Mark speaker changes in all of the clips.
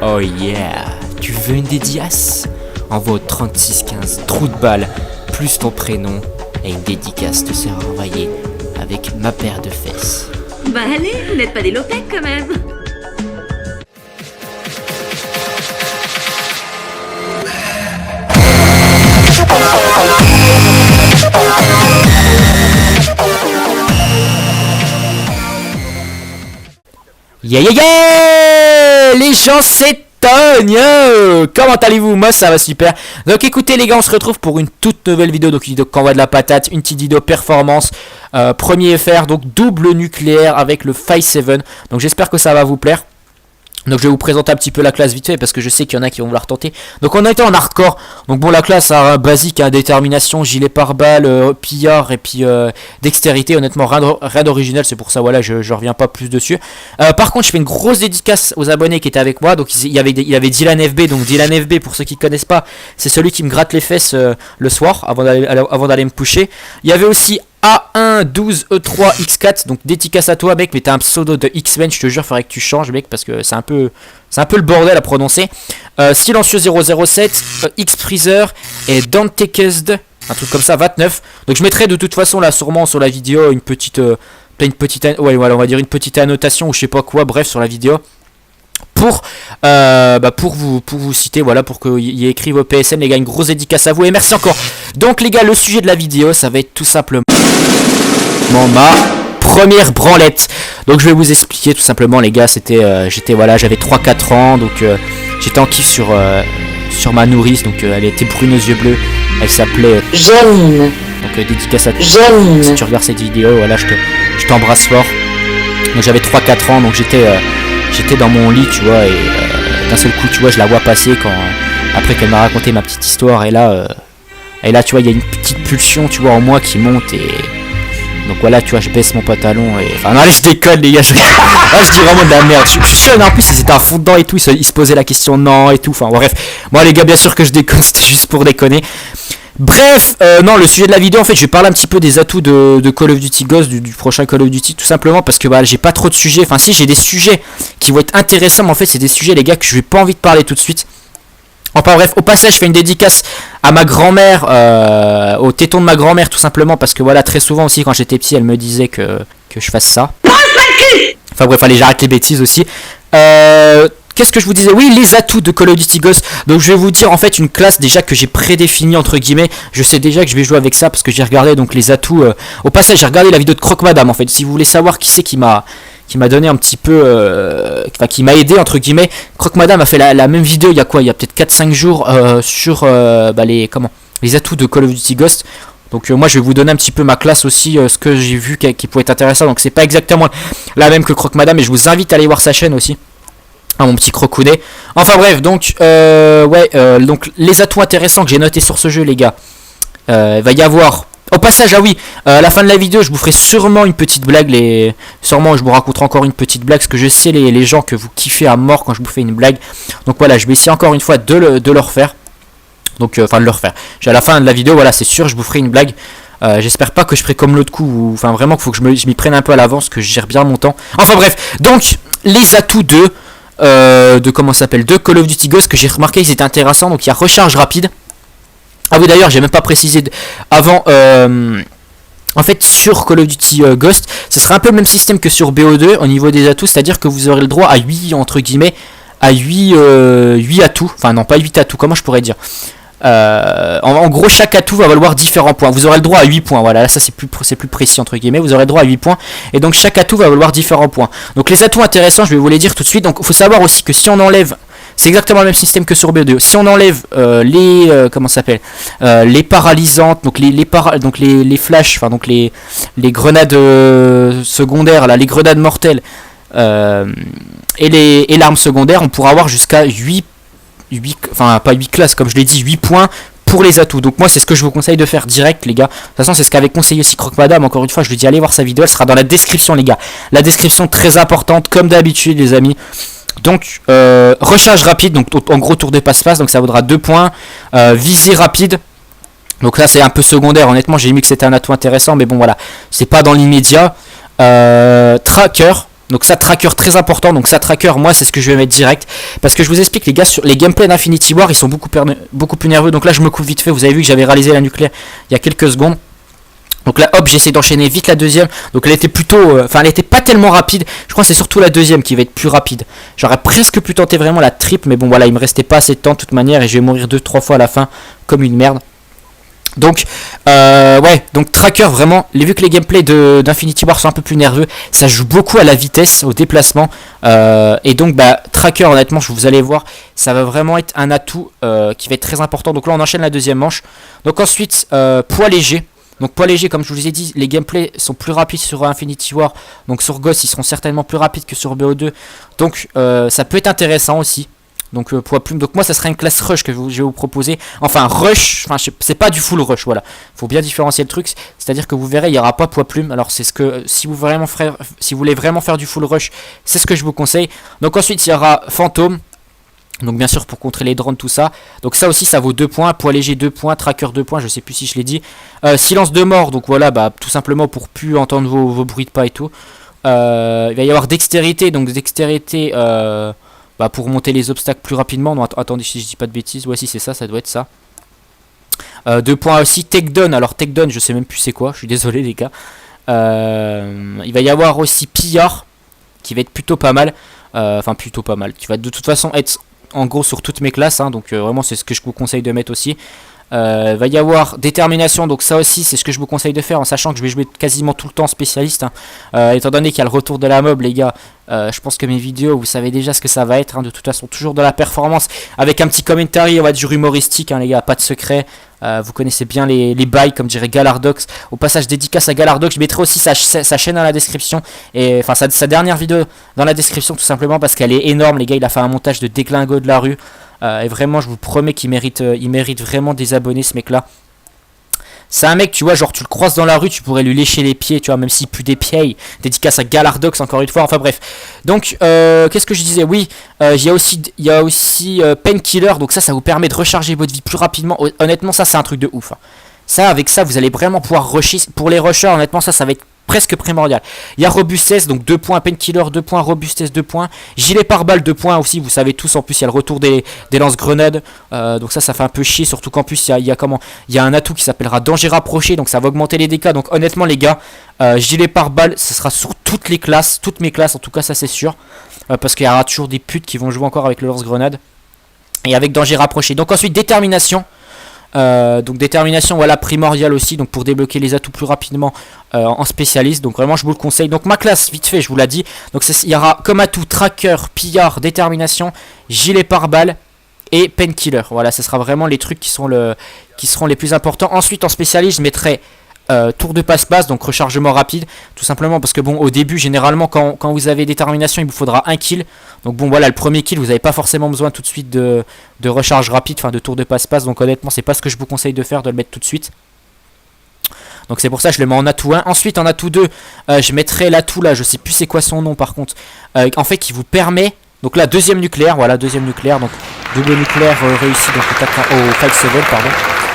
Speaker 1: Oh yeah, tu veux une dédicace? Envoie au 3615 trou de balle, plus ton prénom, et une dédicace te sera envoyée avec ma paire de fesses.
Speaker 2: Bah allez, vous n'êtes pas des lopecs quand même.
Speaker 1: Yeah yeah yeah, les gens s'étonnent. Comment allez-vous? Moi ça va super. Donc écoutez les gars, on se retrouve pour une toute nouvelle vidéo. Donc une vidéo qui envoie de la patate, une petite vidéo performance, premier FR, donc double nucléaire avec le Phase 7. Donc j'espère que ça va vous plaire. Donc je vais vous présenter un petit peu la classe vite fait parce que je sais qu'il y en a qui vont vouloir tenter. Donc on a été en hardcore. Donc bon, la classe a basique, détermination, gilet pare-balles, pillard et puis dextérité. Honnêtement rien d'original, c'est pour ça voilà, je reviens pas plus dessus. Par contre je fais une grosse dédicace aux abonnés qui étaient avec moi. Donc il y avait Dylan FB. Donc Dylan FB, pour ceux qui connaissent pas, c'est celui qui me gratte les fesses le soir avant d'aller me coucher. Il y avait aussi A112E3X4, donc dédicace à toi mec, mais t'as un pseudo de X-Men, je te jure faudrait que tu changes mec parce que c'est un peu le bordel à prononcer. Silencieux 007, X-Freezer et Dantekesd, un truc comme ça, 29. Donc je mettrai de toute façon là sûrement sur la vidéo une petite ouais voilà, on va dire une petite annotation ou je sais pas quoi, bref sur la vidéo. Pour vous citer, voilà, pour qu'il y ait écrit vos PSN, les gars, une grosse dédicace à vous et merci encore. Donc les gars, le sujet de la vidéo, ça va être tout simplement ma première branlette. Donc je vais vous expliquer tout simplement les gars, j'avais 3-4 ans, donc j'étais en kiff sur ma nourrice, donc elle était brune aux yeux bleus, elle s'appelait
Speaker 3: Janine.
Speaker 1: Donc dédicace à toi.
Speaker 3: Janine.
Speaker 1: Si tu regardes cette vidéo, voilà, je t'embrasse fort. Donc j'avais 3-4 ans, donc j'étais dans mon lit, tu vois, et d'un seul coup, tu vois, je la vois passer après qu'elle m'a raconté ma petite histoire, et là, tu vois, il y a une petite pulsion, tu vois, en moi qui monte, et donc voilà, tu vois, je baisse mon pantalon, et enfin, non, allez, je déconne, les gars, je dis vraiment de la merde, je suis sûr, en plus, ils étaient à fond dedans et tout, ils se posaient la question non, et tout, enfin, bref, moi, les gars, bien sûr que je déconne, c'était juste pour déconner. Bref, non, le sujet de la vidéo, en fait, je vais parler un petit peu des atouts de Call of Duty Ghost, du prochain Call of Duty, tout simplement parce que bah, j'ai pas trop de sujets. Enfin, si, j'ai des sujets qui vont être intéressants, mais en fait, c'est des sujets, les gars, que je vais pas envie de parler tout de suite. Enfin, bref, au passage, je fais une dédicace à ma grand-mère, au téton de ma grand-mère, tout simplement, parce que voilà, très souvent aussi, quand j'étais petit, elle me disait que je fasse ça. Enfin, bref, allez, j'arrête les bêtises aussi. Qu'est-ce que je vous disais? Oui, les atouts de Call of Duty Ghost. Donc je vais vous dire en fait une classe déjà que j'ai prédéfinie entre guillemets. Je sais déjà que je vais jouer avec ça parce que j'ai regardé donc les atouts. Au passage, j'ai regardé la vidéo de Croque Madame en fait. Si vous voulez savoir qui c'est qui m'a donné un petit peu, enfin qui m'a aidé entre guillemets. Croque Madame a fait la même vidéo il y a quoi? Il y a peut-être 4-5 jours sur les atouts de Call of Duty Ghost. Donc moi je vais vous donner un petit peu ma classe aussi, ce que j'ai vu qui pouvait être intéressant. Donc c'est pas exactement la même que Croque Madame, mais je vous invite à aller voir sa chaîne aussi. Mon petit crocounet. Enfin bref, donc donc les atouts intéressants que j'ai notés sur ce jeu, les gars. Il va y avoir. Au passage, ah oui, à la fin de la vidéo, je vous ferai sûrement une petite blague. Sûrement, je vous raconterai encore une petite blague, parce que je sais les gens que vous kiffez à mort quand je vous fais une blague. Donc voilà, je vais essayer encore une fois de le refaire. Donc, enfin de le refaire. À la fin de la vidéo, voilà, c'est sûr, je vous ferai une blague. J'espère pas que je ferai comme l'autre coup. Enfin vraiment qu'il faut que je m'y prenne un peu à l'avance, que je gère bien mon temps. Enfin bref, donc les atouts de comment ça s'appelle, de Call of Duty Ghost que j'ai remarqué ils étaient intéressants. Donc il y a recharge rapide. Ah oui d'ailleurs j'ai même pas précisé avant, en fait sur Call of Duty Ghost ce sera un peu le même système que sur BO2 au niveau des atouts, c'est à dire que vous aurez le droit à 8 entre guillemets à 8 atouts, enfin non pas 8 atouts, comment je pourrais dire, en gros chaque atout va valoir différents points. Vous aurez le droit à 8 points, voilà, là ça c'est plus précis entre guillemets, vous aurez le droit à 8 points et donc chaque atout va valoir différents points. Donc les atouts intéressants je vais vous les dire tout de suite. Donc il faut savoir aussi que si on enlève, c'est exactement le même système que sur BO2, si on enlève comment ça s'appelle, les paralysantes, donc les flashs, enfin donc les grenades secondaires là, les grenades mortelles et l'arme secondaire, on pourra avoir jusqu'à 8, enfin pas 8 classes comme je l'ai dit, 8 points pour les atouts. Donc moi c'est ce que je vous conseille de faire direct les gars. De toute façon c'est ce qu'avait conseillé aussi Croque Madame, encore une fois je lui dis allez voir sa vidéo, elle sera dans la description les gars. La description très importante comme d'habitude les amis. Donc recharge rapide, donc en gros tour de passe-passe, donc ça vaudra 2 points. Visée rapide, donc là c'est un peu secondaire, honnêtement j'ai mis que c'était un atout intéressant mais bon voilà, c'est pas dans l'immédiat. Tracker, Donc ça, tracker très important. Donc ça, tracker, moi c'est ce que je vais mettre direct. Parce que je vous explique les gars, sur les gameplays d'Infinity War, ils sont beaucoup plus nerveux. Donc là je me coupe vite fait, vous avez vu que j'avais réalisé la nucléaire il y a quelques secondes. Donc là hop, j'essaie d'enchaîner vite la deuxième. Donc elle était plutôt, elle était pas tellement rapide. Je crois que c'est surtout la deuxième qui va être plus rapide. J'aurais presque pu tenter vraiment la triple. Mais bon voilà, il me restait pas assez de temps de toute manière. Et je vais mourir 2-3 fois à la fin comme une merde. Donc ouais, donc tracker vraiment, vu que les gameplays d'Infinity War sont un peu plus nerveux, ça joue beaucoup à la vitesse, au déplacement, et donc bah tracker honnêtement, vous allez voir, ça va vraiment être un atout qui va être très important. Donc là on enchaîne la deuxième manche. Donc ensuite poids léger. Donc poids léger, comme je vous ai dit, les gameplays sont plus rapides sur Infinity War. Donc sur Ghost ils seront certainement plus rapides que sur BO2. Donc ça peut être intéressant aussi. Donc poids plume, donc moi ça serait une classe rush que je vais vous proposer. Enfin rush, c'est pas du full rush, voilà. Faut bien différencier le truc, c'est-à-dire que vous verrez, il n'y aura pas poids plume. Alors c'est ce que, si vous voulez vraiment faire du full rush, c'est ce que je vous conseille. Donc ensuite il y aura fantôme. Donc bien sûr pour contrer les drones, tout ça. Donc ça aussi ça vaut 2 points, poids léger 2 points, tracker 2 points, je sais plus si je l'ai dit. Silence de mort, donc voilà, bah tout simplement pour plus entendre vos bruits de pas et tout. Il va y avoir dextérité, donc dextérité... pour monter les obstacles plus rapidement. Non, attendez si je dis pas de bêtises. Ouais, si c'est ça, ça doit être ça. 2 points aussi. Takedown. Alors, takedown, je sais même plus c'est quoi. Je suis désolé, les gars. Il va y avoir aussi pillard qui va être plutôt pas mal. Enfin, plutôt pas mal. Qui va de toute façon être en gros sur toutes mes classes. Hein, donc, vraiment, c'est ce que je vous conseille de mettre aussi. Va y avoir détermination, donc ça aussi c'est ce que je vous conseille de faire en sachant que je vais jouer quasiment tout le temps spécialiste, hein. Étant donné qu'il y a le retour de la mob les gars, je pense que mes vidéos vous savez déjà ce que ça va être, hein. De toute façon toujours de la performance avec un petit commentary, on va dire humoristique, hein, les gars, pas de secret. Vous connaissez bien les bails comme dirait Galardox. Au passage dédicace à Galardox, je mettrai aussi sa chaîne dans la description. Et enfin sa dernière vidéo dans la description tout simplement parce qu'elle est énorme les gars, il a fait un montage de déglingo de la rue. Et vraiment je vous promets qu'il mérite vraiment des abonnés ce mec là. C'est un mec tu vois, genre tu le croises dans la rue, tu pourrais lui lécher les pieds, tu vois, même s'il pue des pieds. Dédicace à Galardox encore une fois, enfin bref. Donc qu'est-ce que je disais, oui, il y a aussi Painkiller, donc ça vous permet de recharger votre vie plus rapidement. Honnêtement ça c'est un truc de ouf, hein. Ça avec ça vous allez vraiment pouvoir rusher. Pour les rushers honnêtement ça va être presque primordial. Il y a robustesse, donc 2 points, painkiller 2 points, robustesse 2 points, gilet pare-balles 2 points aussi, vous savez tous, en plus il y a le retour des lance-grenades, donc ça fait un peu chier, surtout qu'en plus il y a un atout qui s'appellera danger rapproché, donc ça va augmenter les dégâts, donc honnêtement les gars, gilet pare-balles, ce sera sur toutes les classes, toutes mes classes en tout cas ça c'est sûr, parce qu'il y aura toujours des putes qui vont jouer encore avec le lance-grenade, et avec danger rapproché. Donc ensuite détermination. Donc détermination voilà primordial aussi, donc pour débloquer les atouts plus rapidement en spécialiste, donc vraiment je vous le conseille. Donc ma classe vite fait je vous l'ai dit, donc il y aura comme atout tracker, pillard, détermination, gilet pare-balles et painkiller. Voilà, ce sera vraiment les trucs qui seront les plus importants. Ensuite en spécialiste je mettrai tour de passe-passe, donc rechargement rapide, tout simplement parce que bon au début généralement quand vous avez détermination il vous faudra un kill, donc bon voilà le premier kill vous n'avez pas forcément besoin tout de suite de recharge rapide, enfin de tour de passe-passe, donc honnêtement c'est pas ce que je vous conseille de faire, de le mettre tout de suite. Donc c'est pour ça que je le mets en atout 1. Ensuite en atout 2 je mettrai l'atout là, je sais plus c'est quoi son nom par contre, en fait qui vous permet, donc là deuxième nucléaire, voilà deuxième nucléaire, donc double nucléaire réussi donc au 5-7 pardon.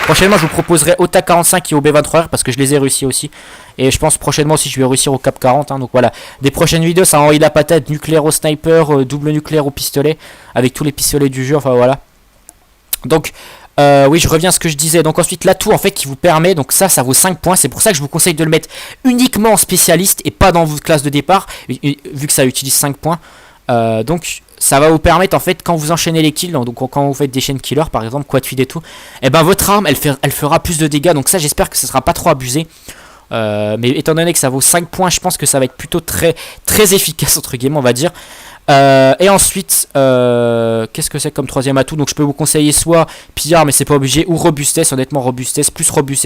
Speaker 1: Prochainement je vous proposerai au TAC 45 et au B23R parce que je les ai réussi aussi. Et je pense prochainement aussi je vais réussir au Cap 40, hein. Donc voilà, des prochaines vidéos ça envoie la patate, nucléaire au sniper, double nucléaire au pistolet, avec tous les pistolets du jeu, enfin voilà. Donc oui je reviens à ce que je disais. Donc ensuite l'atout en fait qui vous permet, donc ça vaut 5 points. C'est pour ça que je vous conseille de le mettre uniquement en spécialiste et pas dans votre classe de départ, vu que ça utilise 5 points. Donc ça va vous permettre en fait quand vous enchaînez les kills, donc quand vous faites des chaînes killers par exemple, quad feed et tout, et ben votre arme elle fera plus de dégâts, donc ça j'espère que ce sera pas trop abusé. Mais étant donné que ça vaut 5 points, je pense que ça va être plutôt très efficace entre guillemets on va dire. Et ensuite qu'est-ce que c'est comme troisième atout, donc je peux vous conseiller soit pillard mais c'est pas obligé, ou robustesse, honnêtement robustesse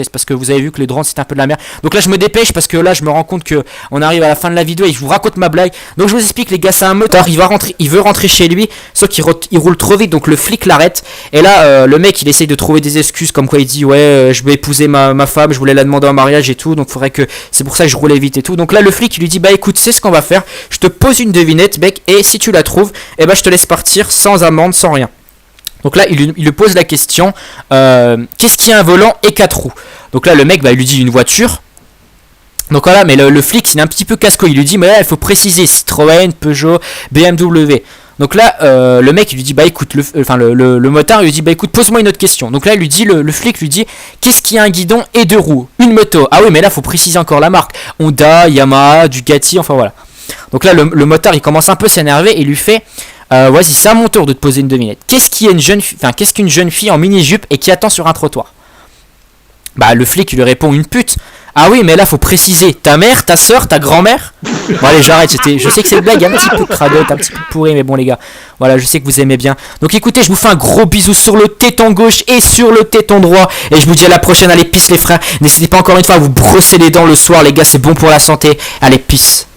Speaker 1: parce que vous avez vu que les drones c'est un peu de la merde. Donc là je me dépêche parce que là je me rends compte que on arrive à la fin de la vidéo et je vous raconte ma blague. Donc je vous explique les gars, c'est un motard, il veut rentrer chez lui, sauf qu'il roule trop vite, donc le flic l'arrête. Et là le mec il essaye de trouver des excuses comme quoi il dit ouais je vais épouser ma femme, je voulais la demander en mariage et tout, donc faudrait que c'est pour ça que je roulais vite et tout. Donc là le flic il lui dit bah écoute c'est ce qu'on va faire, je te pose une devinette mec et si tu la trouves, et ben je te laisse partir sans amende, sans rien. Donc là il lui pose la question qu'est-ce qui a un volant et 4 roues. Donc là le mec il lui dit une voiture. Donc voilà, mais le flic, il est un petit peu casse-couille. Il lui dit, mais là, il faut préciser Citroën, Peugeot, BMW. Donc là, le mec, il lui dit, bah écoute, le motard, il lui dit, bah écoute, pose-moi une autre question. Donc là, il lui dit, le flic lui dit, qu'est-ce qui a un guidon et deux roues? Une moto. Ah oui, mais là, faut préciser encore la marque. Honda, Yamaha, Ducati, enfin voilà. Donc là, le motard, il commence un peu à s'énerver et il lui fait, vas-y, c'est à mon tour de te poser une devinette. Qu'est-ce qu'une jeune fille en mini-jupe et qui attend sur un trottoir? Bah le flic, il lui répond, une pute. Ah oui, mais là, faut préciser, ta mère, ta soeur, ta grand-mère? Bon allez, j'arrête, je sais que cette blague est un petit peu cradote, un petit peu pourrie, mais bon les gars, voilà, je sais que vous aimez bien. Donc écoutez, je vous fais un gros bisou sur le téton gauche et sur le téton droit, et je vous dis à la prochaine, allez, peace les frères. N'hésitez pas encore une fois à vous brosser les dents le soir, les gars, c'est bon pour la santé. Allez, peace.